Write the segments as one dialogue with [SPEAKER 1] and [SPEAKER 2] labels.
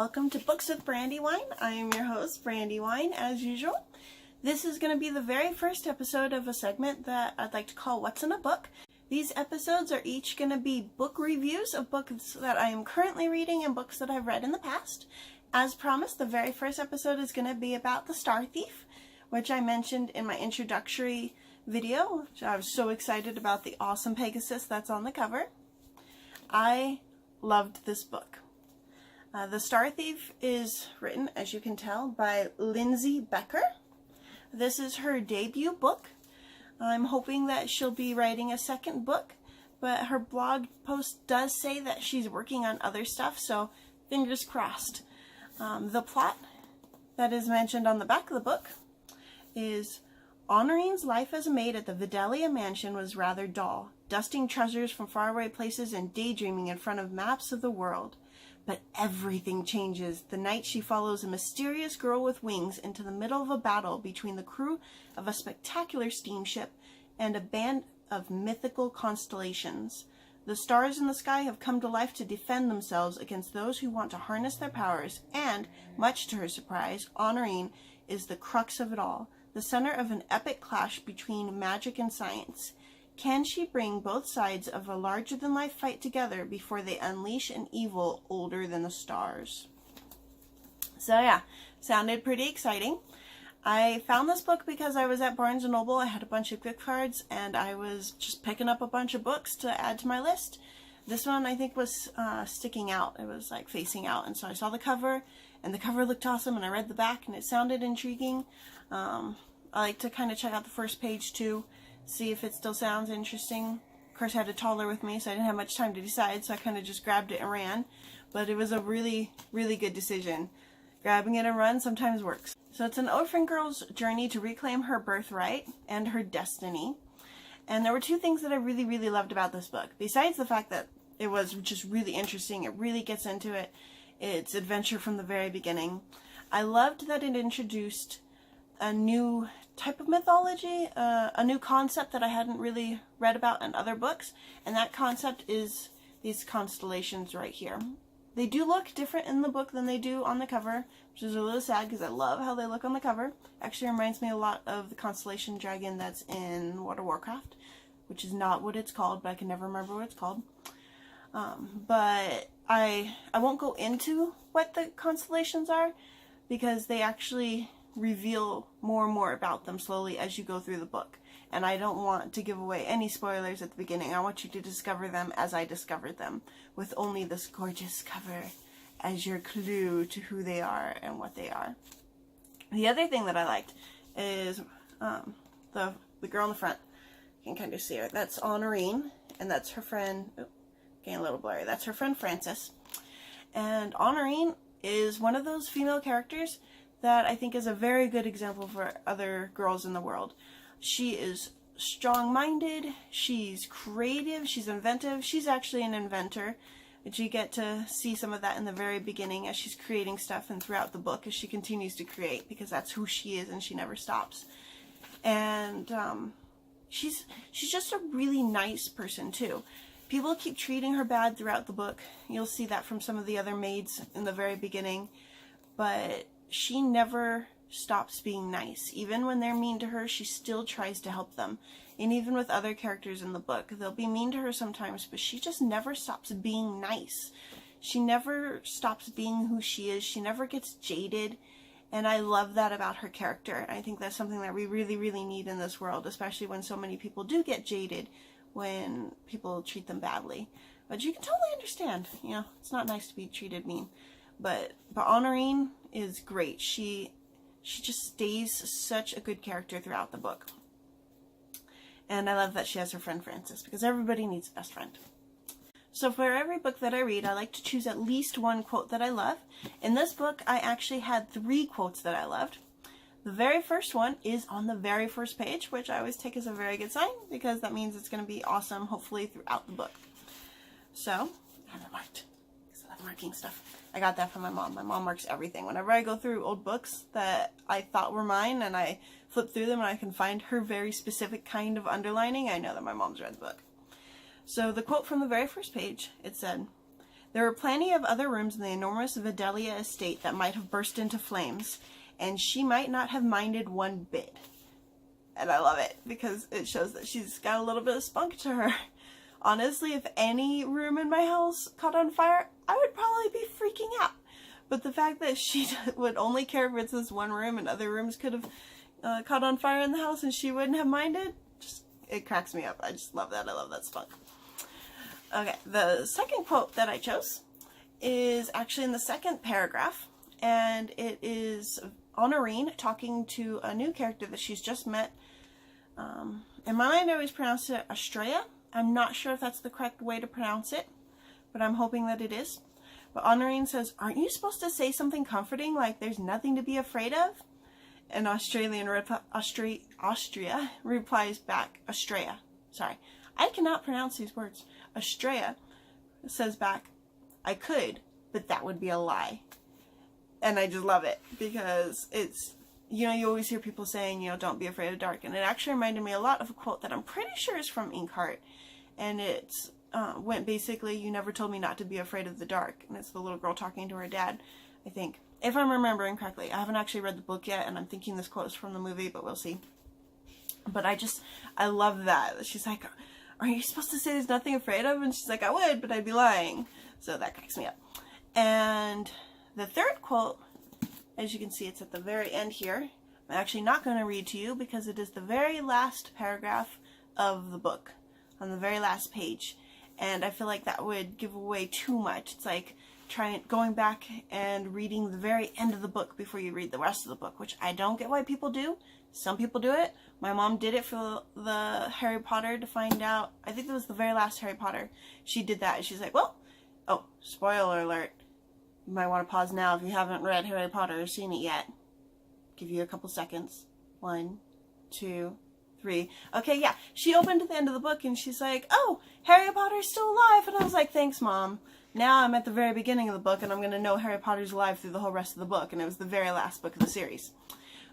[SPEAKER 1] welcome to Books with Brandywine. I am your host, Brandywine, as usual. This is going to be the very first episode of a segment that I'd like to call What's in a Book. These episodes are each going to be book reviews of books that I am currently reading and books that I've read in the past. As promised, the very first episode is going to be about The Star Thief, which I mentioned in my introductory video. I was so excited about the awesome Pegasus that's on the cover. I loved this book. The Star Thief is written, as you can tell, by Lindsey Becker. This is her debut book. I'm hoping that she'll be writing a second book, but her blog post does say that she's working on other stuff, so fingers crossed. The plot that is mentioned on the back of the book is Honorine's life as a maid at the Vidalia mansion was rather dull, dusting treasures from faraway places and daydreaming in front of maps of the world. But everything changes the night she follows a mysterious girl with wings into the middle of a battle between the crew of a spectacular steamship and a band of mythical constellations. The stars in the sky have come to life to defend themselves against those who want to harness their powers, and, much to her surprise, Honorine is the crux of it all, the center of an epic clash between magic and science. Can she bring both sides of a larger-than-life fight together before they unleash an evil older than the stars? So yeah, sounded pretty exciting. I found this book because I was at Barnes & Noble. I had a bunch of gift cards, and I was just picking up a bunch of books to add to my list. This one, I think, was sticking out. It was like facing out, and so I saw the cover, and the cover looked awesome, and I read the back, and it sounded intriguing. I like to kind of check out the first page, too, see if it still sounds interesting. Of course, I had a toddler with me, so I didn't have much time to decide, so I kind of just grabbed it and ran. But it was a really, really good decision. Grabbing it and run sometimes works. So it's an orphan girl's journey to reclaim her birthright and her destiny. And there were two things that I really, really loved about this book. Besides the fact that it was just really interesting, it really gets into it. It's adventure from the very beginning. I loved that it introduced a new type of mythology, a new concept that I hadn't really read about in other books, and that concept is these constellations right here. They do look different in the book than they do on the cover, which is a little sad because I love how they look on the cover. Actually reminds me a lot of the constellation dragon that's in World of Warcraft, which is not what it's called, but I can never remember what it's called. But I won't go into what the constellations are because they actually reveal more and more about them slowly as you go through the book. And I don't want to give away any spoilers at the beginning. I want you to discover them as I discovered them, with only this gorgeous cover as your clue to who they are and what they are. The other thing that I liked is the girl in the front. You can kind of see her. That's Honorine, and that's her friend, getting a little blurry, that's her friend Frances. And Honorine is one of those female characters that I think is a very good example for other girls in the world. She is strong-minded, she's creative, she's inventive. She's actually an inventor, but you get to see some of that in the very beginning as she's creating stuff and throughout the book as she continues to create, because that's who she is and she never stops. And she's just a really nice person too. People keep treating her bad throughout the book. You'll see that from some of the other maids in the very beginning, but she never stops being nice. Even when they're mean to her, she still tries to help them. And even with other characters in the book, they'll be mean to her sometimes, but she just never stops being nice. She never stops being who she is. She never gets jaded. And I love that about her character. I think that's something that we really, really need in this world, especially when so many people do get jaded when people treat them badly. But you can totally understand, you know, it's not nice to be treated mean. But Honorine is great. She just stays such a good character throughout the book. And I love that she has her friend Frances, because everybody needs a best friend. So for every book that I read, I like to choose at least one quote that I love. In this book, I actually had 3 quotes that I loved. The very first one is on the very first page, which I always take as a very good sign, because that means it's going to be awesome, hopefully, throughout the book. So, I have it marked, because I love marking stuff. I got that from my mom. My mom marks everything. Whenever I go through old books that I thought were mine and I flip through them and I can find her very specific kind of underlining, I know that my mom's read the book. So the quote from the very first page, it said, There were plenty of other rooms in the enormous Vidalia estate that might have burst into flames, and she might not have minded one bit. And I love it because it shows that she's got a little bit of spunk to her. Honestly, if any room in my house caught on fire, I would probably be freaking out. But the fact that she would only care if it's this one room and other rooms could have caught on fire in the house and she wouldn't have minded, it cracks me up. I just love that. I love that spunk. Okay, the second quote that I chose is actually in the second paragraph, and it is Honorine talking to a new character that she's just met. In my mind, I always pronounce it Estrella. I'm not sure if that's the correct way to pronounce it, but I'm hoping that it is. But Honorine says, "Aren't you supposed to say something comforting like there's nothing to be afraid of?" And Austria replies back, Estrella, sorry, I cannot pronounce these words. Estrella says back, "I could, but that would be a lie." And I just love it because it's, you know, you always hear people saying, you know, don't be afraid of dark. And it actually reminded me a lot of a quote that I'm pretty sure is from Inkheart. And it's went basically, "You never told me not to be afraid of the dark." And it's the little girl talking to her dad, I think. If I'm remembering correctly. I haven't actually read the book yet, and I'm thinking this quote is from the movie, but we'll see. But I love that. She's like, "Are you supposed to say there's nothing afraid of?" And she's like, "I would, but I'd be lying." So that cracks me up. And the third quote, as you can see, it's at the very end here. I'm actually not going to read to you because it is the very last paragraph of the book, on the very last page. And I feel like that would give away too much. It's like going back and reading the very end of the book before you read the rest of the book, which I don't get why people do. Some people do it. My mom did it for the Harry Potter to find out. I think it was the very last Harry Potter. She did that. And she's like, well, oh, spoiler alert. You might want to pause now if you haven't read Harry Potter or seen it yet. Give you a couple seconds. 1, 2, 3. Okay, yeah. She opened at the end of the book and she's like, "Oh, Harry Potter's still alive." And I was like, "Thanks, Mom." Now I'm at the very beginning of the book and I'm going to know Harry Potter's alive through the whole rest of the book. And it was the very last book of the series.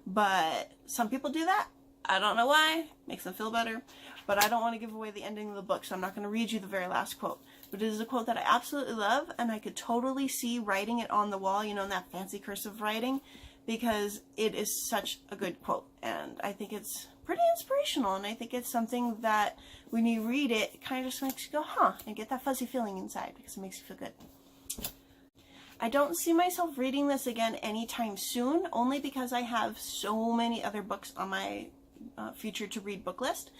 [SPEAKER 1] But some people do that. I don't know why. Makes them feel better. But I don't want to give away the ending of the book, so I'm not going to read you the very last quote. But it is a quote that I absolutely love, and I could totally see writing it on the wall, you know, in that fancy cursive writing, because it is such a good quote. And I think it's pretty inspirational, and I think it's something that when you read it, it kind of just makes you go, huh, and get that fuzzy feeling inside, because it makes you feel good. I don't see myself reading this again anytime soon, only because I have so many other books on my future to read book list.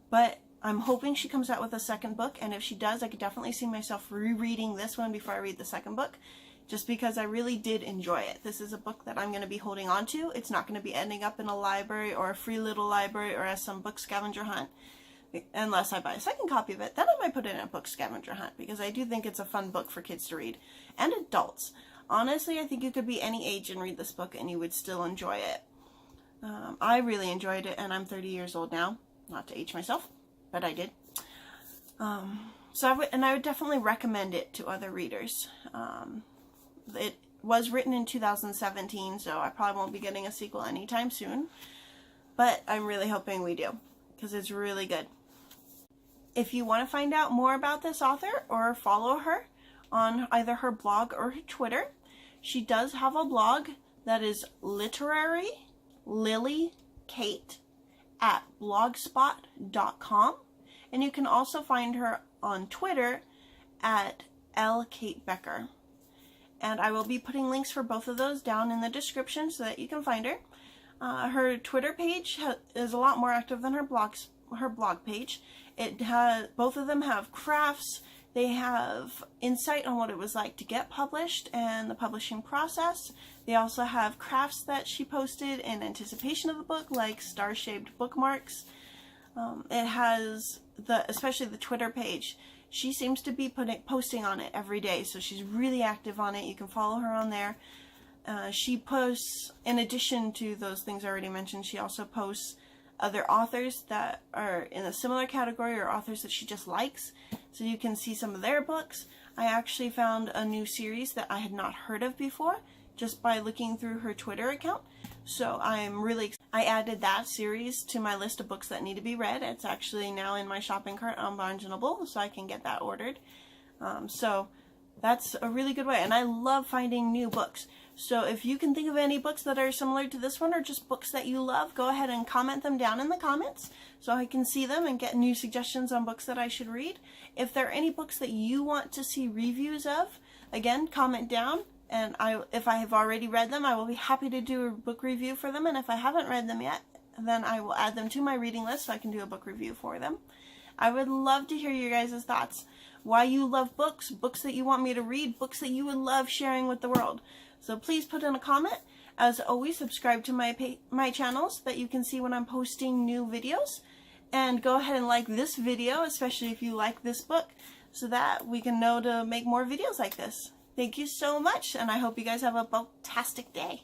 [SPEAKER 1] But I'm hoping she comes out with a second book, and if she does, I could definitely see myself rereading this one before I read the second book, just because I really did enjoy it. This is a book that I'm going to be holding on to. It's not going to be ending up in a library or a free little library or as some book scavenger hunt, unless I buy a second copy of it. Then I might put it in a book scavenger hunt, because I do think it's a fun book for kids to read, and adults. Honestly, I think you could be any age and read this book and you would still enjoy it. I really enjoyed it, and I'm 30 years old now. Not to age myself, but I did. I would definitely recommend it to other readers. It was written in 2017, so I probably won't be getting a sequel anytime soon. But I'm really hoping we do, because it's really good. If you want to find out more about this author or follow her on either her blog or her Twitter, she does have a blog that is Literary Lily Kate at blogspot.com, and you can also find her on Twitter at @LKateBecker. And I will be putting links for both of those down in the description so that you can find her. Her Twitter page is a lot more active than her blog page. Both of them have crafts. They have insight on what it was like to get published and the publishing process. They also have crafts that she posted in anticipation of the book, like star-shaped bookmarks. It has, especially the Twitter page, she seems to be posting on it every day, so she's really active on it. You can follow her on there. She posts, in addition to those things I already mentioned, she also posts other authors that are in a similar category or authors that she just likes, so you can see some of their books. I actually found a new series that I had not heard of before just by looking through her Twitter account, so I'm really excited. I added that series to my list of books that need to be read. It's actually now in my shopping cart on Barnes & Noble, so I can get that ordered. So That's a really good way, and I love finding new books. So if you can think of any books that are similar to this one or just books that you love, go ahead and comment them down in the comments so I can see them and get new suggestions on books that I should read. If there are any books that you want to see reviews of, again, comment down, and if I have already read them, I will be happy to do a book review for them, and if I haven't read them yet, then I will add them to my reading list so I can do a book review for them. I would love to hear your guys' thoughts. Why you love books, books that you want me to read, books that you would love sharing with the world. So please put in a comment. As always, subscribe to my channel so that you can see when I'm posting new videos. And go ahead and like this video, especially if you like this book, so that we can know to make more videos like this. Thank you so much, and I hope you guys have a fantastic day.